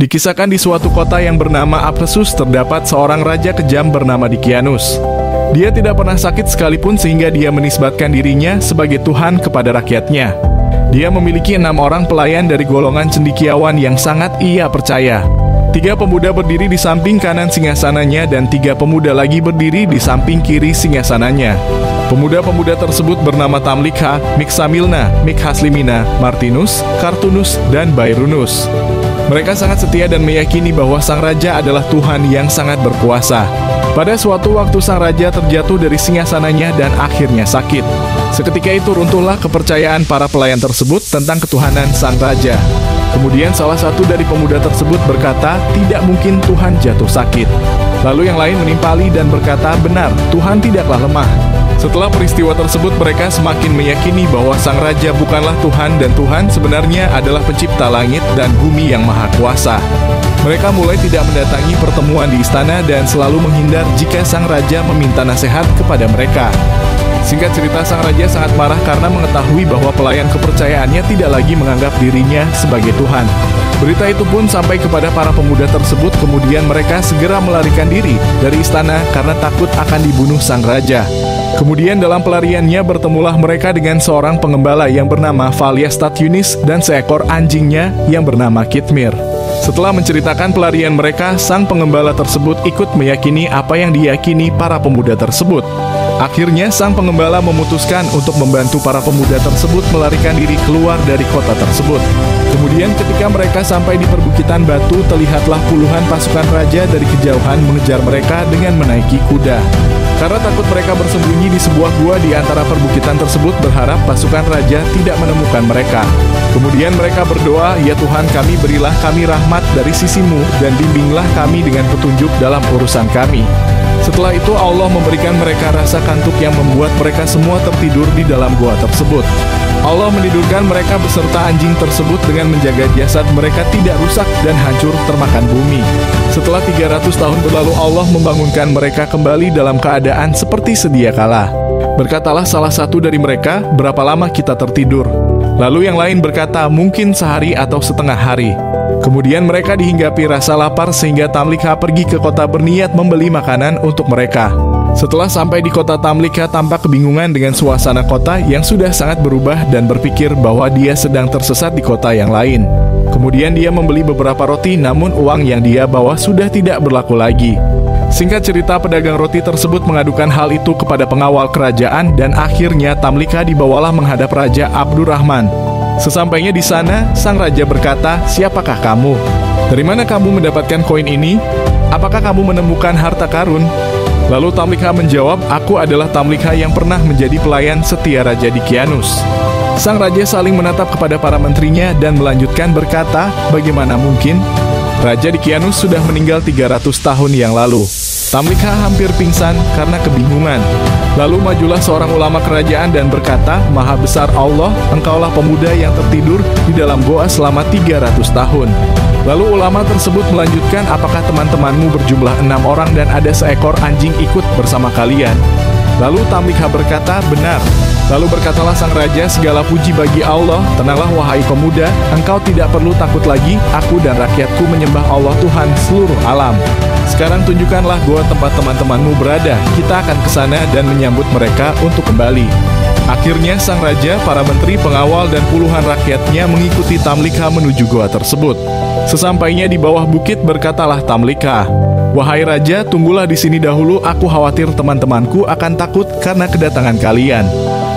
Dikisahkan di suatu kota yang bernama Ephesus terdapat seorang raja kejam bernama Dikianus. Dia tidak pernah sakit sekalipun sehingga dia menisbatkan dirinya sebagai Tuhan kepada rakyatnya. Dia memiliki 6 orang pelayan dari golongan cendekiawan yang sangat ia percaya. 3 pemuda berdiri di samping kanan singgasananya dan 3 pemuda lagi berdiri di samping kiri singgasananya. Pemuda-pemuda tersebut bernama Tamlikha, Miksamilna, Mikhaslimina, Martinus, Kartunus, dan Bairunus. Mereka sangat setia dan meyakini bahwa sang raja adalah Tuhan yang sangat berkuasa. Pada suatu waktu sang raja terjatuh dari singgasananya dan akhirnya sakit. Seketika itu runtuhlah kepercayaan para pelayan tersebut tentang ketuhanan sang raja. Kemudian salah satu dari pemuda tersebut berkata, tidak mungkin Tuhan jatuh sakit. Lalu yang lain menimpali dan berkata, benar, Tuhan tidaklah lemah. Setelah peristiwa tersebut mereka semakin meyakini bahwa sang raja bukanlah Tuhan dan Tuhan sebenarnya adalah pencipta langit dan bumi yang maha kuasa. Mereka mulai tidak mendatangi pertemuan di istana dan selalu menghindar jika sang raja meminta nasihat kepada mereka. Singkat cerita, sang raja sangat marah karena mengetahui bahwa pelayan kepercayaannya tidak lagi menganggap dirinya sebagai Tuhan. Berita itu pun sampai kepada para pemuda tersebut, kemudian mereka segera melarikan diri dari istana karena takut akan dibunuh sang raja. Kemudian dalam pelariannya bertemulah mereka dengan seorang pengembala yang bernama Valiastat Yunis dan seekor anjingnya yang bernama Kitmir. Setelah menceritakan pelarian mereka, sang pengembala tersebut ikut meyakini apa yang diyakini para pemuda tersebut. Akhirnya sang pengembala memutuskan untuk membantu para pemuda tersebut melarikan diri keluar dari kota tersebut. Kemudian ketika mereka sampai di perbukitan batu, terlihatlah puluhan pasukan raja dari kejauhan mengejar mereka dengan menaiki kuda. Karena takut mereka bersembunyi di sebuah gua di antara perbukitan tersebut, berharap pasukan raja tidak menemukan mereka. Kemudian mereka berdoa, ya Tuhan kami, berilah kami rahmat dari sisimu dan bimbinglah kami dengan petunjuk dalam urusan kami. Setelah itu Allah memberikan mereka rasa kantuk yang membuat mereka semua tertidur di dalam gua tersebut. Allah menidurkan mereka beserta anjing tersebut dengan menjaga jasad mereka tidak rusak dan hancur termakan bumi. Setelah 300 tahun berlalu, Allah membangunkan mereka kembali dalam keadaan seperti sedia kala. Berkatalah salah satu dari mereka, berapa lama kita tertidur? Lalu yang lain berkata, mungkin sehari atau setengah hari. Kemudian mereka dihinggapi rasa lapar sehingga Tamlikha pergi ke kota berniat membeli makanan untuk mereka. Setelah sampai di kota, Tamlikha tampak kebingungan dengan suasana kota yang sudah sangat berubah dan berpikir bahwa dia sedang tersesat di kota yang lain. Kemudian dia membeli beberapa roti, namun uang yang dia bawa sudah tidak berlaku lagi. Singkat cerita, pedagang roti tersebut mengadukan hal itu kepada pengawal kerajaan dan akhirnya Tamlikha dibawalah menghadap Raja Abdurrahman. Sesampainya di sana, sang raja berkata, siapakah kamu? Dari mana kamu mendapatkan koin ini? Apakah kamu menemukan harta karun? Lalu Tamlikha menjawab, aku adalah Tamlikha yang pernah menjadi pelayan setia Raja Dikianus. Sang raja saling menatap kepada para menterinya dan melanjutkan berkata, bagaimana mungkin? Raja Dikianus sudah meninggal 300 tahun yang lalu. Tamlikha hampir pingsan karena kebingungan. Lalu majulah seorang ulama kerajaan dan berkata, Maha besar Allah, engkaulah pemuda yang tertidur di dalam goa selama 300 tahun. Lalu ulama tersebut melanjutkan, apakah teman-temanmu berjumlah 6 orang dan ada seekor anjing ikut bersama kalian? Lalu Tamlikha berkata, benar. Lalu berkatalah sang raja, segala puji bagi Allah, tenanglah wahai pemuda, engkau tidak perlu takut lagi, aku dan rakyatku menyembah Allah Tuhan seluruh alam. Sekarang tunjukkanlah gua tempat teman-temanmu berada, kita akan ke sana dan menyambut mereka untuk kembali. Akhirnya sang raja, para menteri, pengawal, dan puluhan rakyatnya mengikuti Tamlikha menuju gua tersebut. Sesampainya di bawah bukit berkatalah Tamlikha, wahai raja, tunggulah di sini dahulu, aku khawatir teman-temanku akan takut karena kedatangan kalian.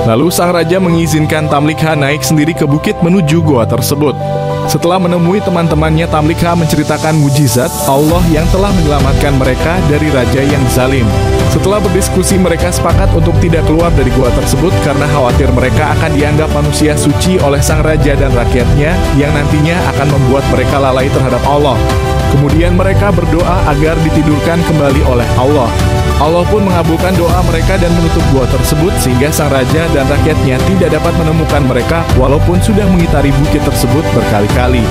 Lalu sang raja mengizinkan Tamlikha naik sendiri ke bukit menuju goa tersebut. Setelah menemui teman-temannya, Tamlikha menceritakan mujizat Allah yang telah menyelamatkan mereka dari raja yang zalim. Setelah berdiskusi, mereka sepakat untuk tidak keluar dari gua tersebut karena khawatir mereka akan dianggap manusia suci oleh sang raja dan rakyatnya yang nantinya akan membuat mereka lalai terhadap Allah. Kemudian mereka berdoa agar ditidurkan kembali oleh Allah. Allah pun mengabulkan doa mereka dan menutup gua tersebut sehingga sang raja dan rakyatnya tidak dapat menemukan mereka walaupun sudah mengitari bukit tersebut berkali-kali.